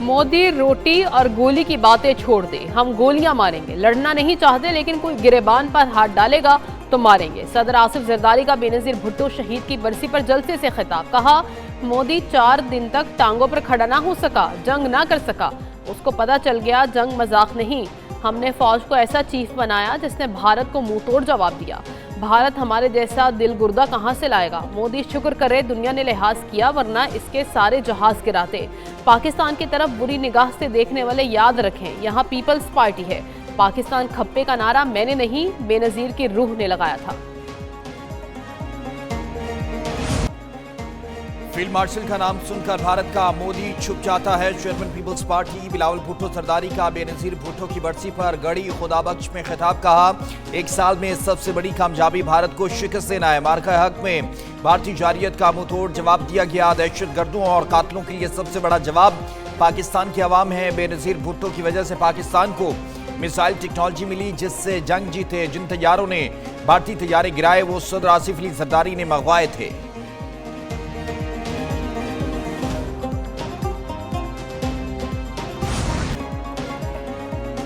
मोदी रोटी और गोली की बातें छोड़ दे, हम गोलियां मारेंगे। लड़ना नहीं चाहते लेकिन कोई गिरेबान पर हाथ डालेगा तो मारेंगे। सदर आसिफ जरदारी का बेनजीर भुट्टो शहीद की बरसी पर जलसे से खिताब। कहा, मोदी 4 दिन तक टांगों पर खड़ा ना हो सका, जंग ना कर सका। उसको पता चल गया जंग मजाक नहीं। हमने फौज को ऐसा चीफ बनाया जिसने भारत को मुंह तोड़ जवाब दिया। भारत हमारे जैसा दिल गुर्दा कहां से लाएगा। मोदी शुक्र करे दुनिया ने लिहाज किया, वरना इसके सारे जहाज गिराते। पाकिस्तान की तरफ बुरी निगाह से देखने वाले याद रखें, यहाँ पीपल्स पार्टी है। पाकिस्तान खप्पे का नारा मैंने नहीं, बेनजीर की रूह ने लगाया था। फील्ड मार्शल का नाम सुनकर भारत का मोदी छुप जाता है। Chairman Peoples Party Bilawal Bhutto Zardari का बेनजीर भुट्टो की बरसी पर गढ़ी खुदाबख्श में खिताब। कहा, 1 साल में सबसे बड़ी कामयाबी भारत को शिकस्त देना है। मार्का हक में भारतीय जारियत का मुंह तोड़ जवाब दिया गया। दहशत गर्दों और कातलों के लिए सबसे बड़ा जवाब पाकिस्तान की आवाम है। बेनजीर भुट्टो की वजह से पाकिस्तान को मिसाइल टेक्नोलॉजी मिली जिससे जंग जीते। जिन तैयारों ने भारतीय तैयारे गिराए वो सदर आसिफ अली जरदारी ने मंगवाए थे।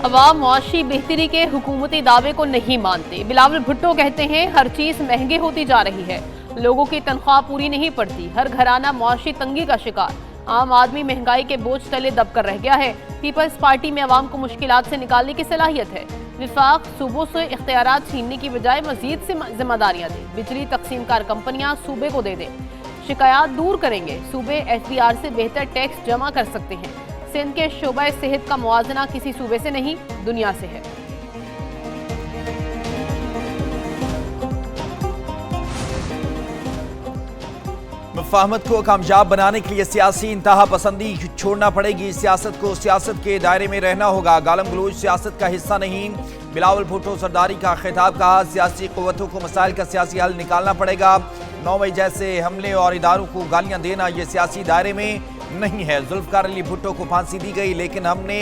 अवाम मुआशी बेहतरी के हुकूमती दावे को नहीं मानते। बिलावल भुट्टो कहते हैं हर चीज महंगी होती जा रही है, लोगों की तनख्वाह पूरी नहीं पड़ती, हर घराना मुआशी तंगी का शिकार। आम आदमी महंगाई के बोझ तले दबकर रह गया है। पीपल्स पार्टी में अवाम को मुश्किलात से निकालने की सलाहियत है। विफाक सूबों से इख्तियारात छीनने की बजाय मजीद से जिम्मेदारियां दें। बिजली तकसीम कार कंपनियां सूबे को दे दें। शिकायत दूर करेंगे। सूबे SBR से बेहतर टैक्स जमा कर सकते हैं। सिंध के शोबा सेहत का मुआवजा किसी सूबे से नहीं, दुनिया से है। मुफाहमत को कामयाब बनाने के लिए सियासी इंतहा पसंदी छोड़ना पड़ेगी। सियासत को सियासत के दायरे में रहना होगा, गालम गलोच सियासत का हिस्सा नहीं। बिलावल भुट्टो जरदारी का खिताब। कहा, सियासी कुव्वतों को मसाइल का सियासी हल निकालना पड़ेगा। 9 मई जैसे हमले और इदारों को गालियां देना ये सियासी दायरे में नहीं है। जुल्फकार अली भुट्टो को फांसी दी गई लेकिन हमने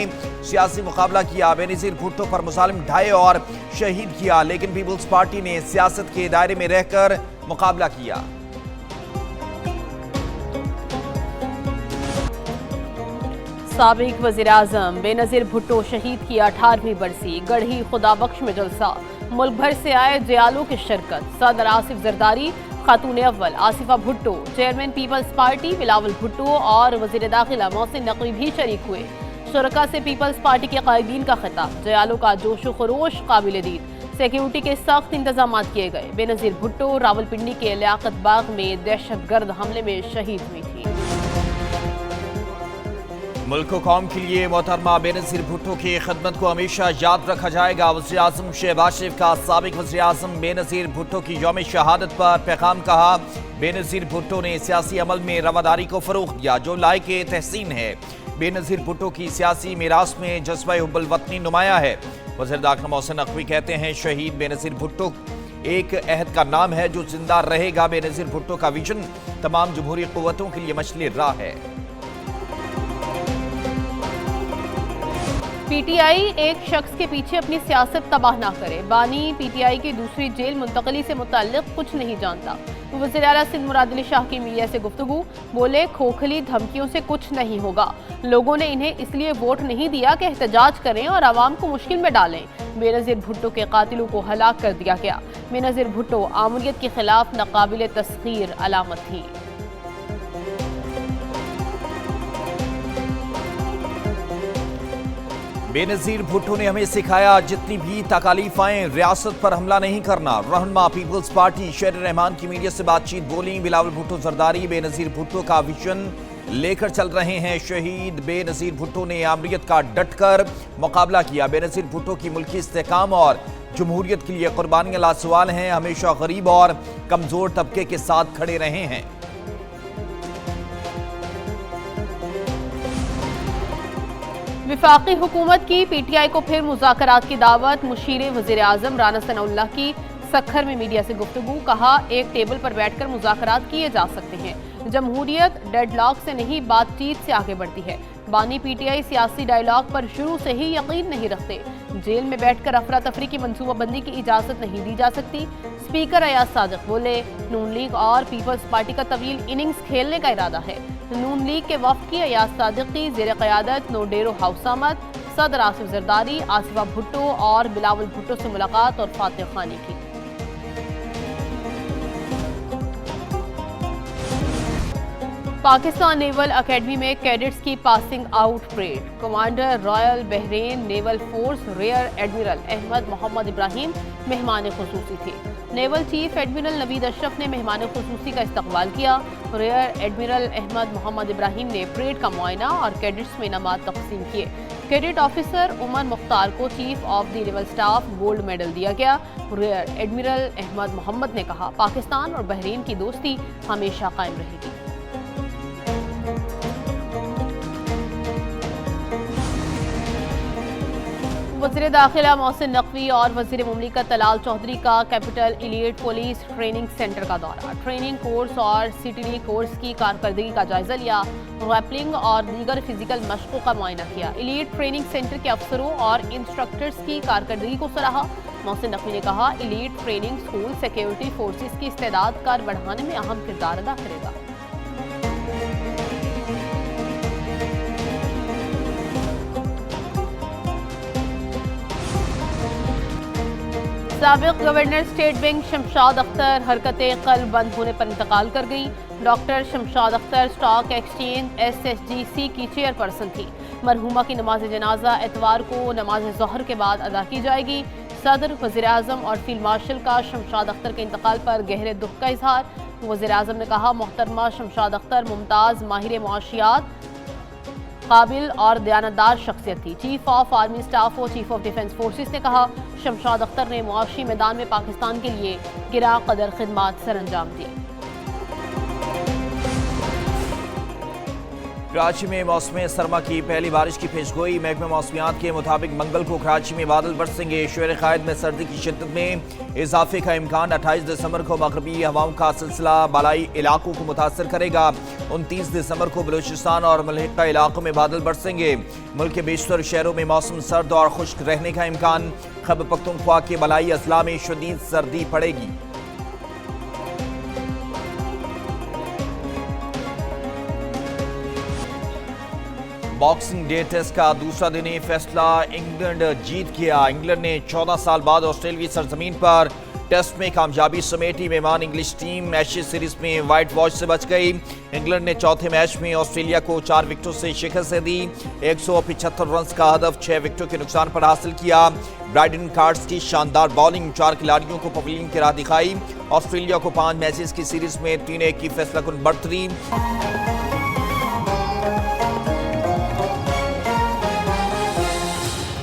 सियासी मुकाबला किया। बेनजीर भुट्टो पर मुसालिम ढाए और शहीद किया, लेकिन पीपल्स पार्टी ने सियासत के दायरे में रहकर मुकाबला किया। साबिक वज़ीर-ए-आज़म बेनजीर भुट्टो शहीद की 18वीं बरसी। गढ़ी खुदाबख्श में जलसा। मुल्क भर से आए जयालों की शिरकत। सदर आसिफ जरदारी, खातून अव्वल Asifa Bhutto, chairman Peoples Party Bilawal Bhutto और वज़ीर दाखिला मोहसिन नकवी भी शरीक हुए। शुरका से पीपल्स पार्टी के कायदीन का खिताब। जयालों का जोश व खरोश काबिल दीद। सिक्योरिटी के सख्त इंतजाम किए गए। बेनजीर भुट्टो रावलपिंडी के लियाकत बाग में दहशतगर्द हमले में शहीद हुई थी। मुल्क व कौम के लिए मोहतरमा बेनजीर भुट्टो की खिदमत को हमेशा याद रखा जाएगा। वज़ीर आज़म शहबाज शरीफ का साबिक वज़ीर आज़म बेनजीर भुट्टो की यौम शहादत पर पैगाम। कहा, बेनजीर भुट्टो ने सियासी अमल में रवादारी को फ़रोग़ दिया जो लायक़ तहसीन है। बेनजीर भुट्टो की सियासी मीरास में जज्बा हुब्बुल वतनी नुमाया है। वज़ीर दाखिला मोहसिन नकवी कहते हैं, शहीद बेनजीर भुट्टो एक अहद का नाम है जो जिंदा रहेगा। बेनजीर भुट्टो का विजन तमाम जमहूरी क़ुव्वतों के लिए मछली राह है। PTI एक शख्स के पीछे अपनी सियासत तबाह ना करे। बानी PTI की दूसरी जेल मुंतकली से मुताल्लिक कुछ नहीं जानता। वज़ीर आला सिंध मुराद अली शाह की मीडिया से गुफ्तगू। बोले, खोखली धमकियों से कुछ नहीं होगा। लोगों ने इन्हें इसलिए वोट नहीं दिया कि एहतजाज करें और आवाम को मुश्किल में डालें। बेनजीर भुट्टो के कातिलों को हलाक कर दिया गया। बेनजीर भुट्टो आमरीत के खिलाफ नाकाबिल तस्खीर अलामत थी। बेनजीर भुट्टो ने हमें सिखाया जितनी भी तकालीफ आए रियासत पर हमला नहीं करना। रहनुमा पीपल्स पार्टी शेर रहमान की मीडिया से बातचीत बोली। बिलावल भुट्टो जरदारी बेनजीर भुट्टो का विजन लेकर चल रहे हैं। शहीद बेनजीर भुट्टो ने आमरीत का डटकर मुकाबला किया। बेनजीर भुट्टो की मुल्की इस्तेकाम और जमहूरियत के लिए कुर्बानियां लासवाल हैं। हमेशा गरीब और कमजोर तबके के साथ खड़े रहे हैं। विफाकी हुकूमत की PTI को फिर मुज़ाकरात की दावत। मुशीर वज़ीर आज़म राना सनाउल्लाह की सखर में मीडिया से गुफ्तगू। कहा, एक टेबल पर बैठकर मुज़ाकरात किए जा सकते हैं। जमहूरियत डेड लॉक से नहीं बातचीत से आगे बढ़ती है। बानी पीटीआई सियासी डायलॉग पर शुरू से ही यकीन नहीं रखते। जेल में बैठकर अफरा तफरी की मंसूबाबंदी की इजाजत नहीं दी जा सकती। स्पीकर अयाज सादिक बोले, नून लीग और पीपल्स पार्टी का तवील इनिंग्स खेलने का इरादा है। नून लीग के वफद की अयाज सादिक की ज़ेर क़यादत नोडेरो हाउस आमद, सदर आसिफ जरदारी, आसिफा भुट्टो और बिलावल भुट्टो से मुलाकात और फातह खानी की। पाकिस्तान नेवल अकेडमी में कैडेट्स की passing out parade. Commander Royal Bahrain Naval Force rear admiral Ahmed Mohammed Ibrahim मेहमान खुसूसी थे। Naval chief admiral Naveed Ashraf ने मेहमान खुसूसी का इस्तकबाल किया। Rear admiral Ahmed Mohammed Ibrahim ने परेड का मुआयना और कैडेट्स में इनामात तकसीम किए। कैडेट ऑफिसर उमर मुख्तार को chief of the naval staff gold medal दिया गया। रियर एडमिरल अहमद मोहम्मद ने कहा, पाकिस्तान और बहरीन की दोस्ती हमेशा कायम रहेगी। वज़ीर दाखिला मोहसिन नकवी और वज़ीर मुमलिकत तलाल चौधरी का capital elite police training centre का दौरा। ट्रेनिंग कोर्स और सीटीडी कोर्स की कारकर्दगी का जायजा लिया। रैपलिंग और दीगर फिजिकल मशकों का मुआयना किया। एलीट ट्रेनिंग सेंटर के अफसरों और इंस्ट्रक्टर्स की कारकर्दगी को सराहा। मोहसिन नकवी ने कहा, elite training school security forces की इस्तेदाद कार बढ़ाने में अहम किरदार अदा करेगा। साबिक governor state bank Shamshad Akhtar हरकतें कल्ब बंद होने पर इंतकाल कर गई। Doctor Shamshad Akhtar stock exchange SSGC की चेयरपर्सन थी। मरहूमा की नमाज जनाजा एतवार को नमाज ज़ोहर के बाद अदा की जाएगी। सदर, वज़ीर आज़म और फील्ड मार्शल का शमशाद अख्तर के इंतकाल पर गहरे दुख का इजहार। वज़ीर आज़म ने कहा, मोहतरमा शमशाद अख्तर मुमताज़ माहिर मुआशियात, काबिल और दयानतदार शख्सियत थी। चीफ ऑफ आर्मी स्टाफ और चीफ ऑफ डिफेंस फोर्सेस ने कहा, शमशाद अख्तर ने मुआशी मैदान में पाकिस्तान के लिए गिरा कदर खिदमात सरअंजाम दी। कराची में मौसम सरमा की पहली बारिश की पेशगोई। महकमा मौसमियात के मुताबिक मंगल को कराची में बादल बरसेंगे। शोर कायद में सर्दी की शिद्दत में इजाफे का इम्कान। 28 दिसंबर को मगरबी हवाओं का सिलसिला बालाई इलाकों को मुतासर करेगा। 29 दिसंबर को बलूचिस्तान और मुल्हिका इलाकों में बादल बरसेंगे। मुल्क के बेशतर शहरों में मौसम सर्द और खुश्क रहने का इम्कान। खैबर पख्तूनख्वा के बलाई अजला में शदीद सर्दी पड़ेगी। बॉक्सिंग डे टेस्ट का दूसरा दिन फैसला इंग्लैंड जीत गया। इंग्लैंड ने 14 साल बाद ऑस्ट्रेलियाई सरजमीन पर टेस्ट में कामयाबी समेटी। मेहमान इंग्लिश टीम एशेज सीरीज में वाइट वॉश से बच गई। इंग्लैंड ने चौथे मैच में ऑस्ट्रेलिया को 4 विकेटों से शिकस्त दी। 175 रन का हदफ 6 विकेटों के नुकसान पर हासिल किया। ब्राइडन कार्ड्स की शानदार बॉलिंग 4 खिलाड़ियों को पवेलियन की राह दिखाई। ऑस्ट्रेलिया को 5 मैचेस की सीरीज में 3-1 की फैसला कुन बढ़तरी।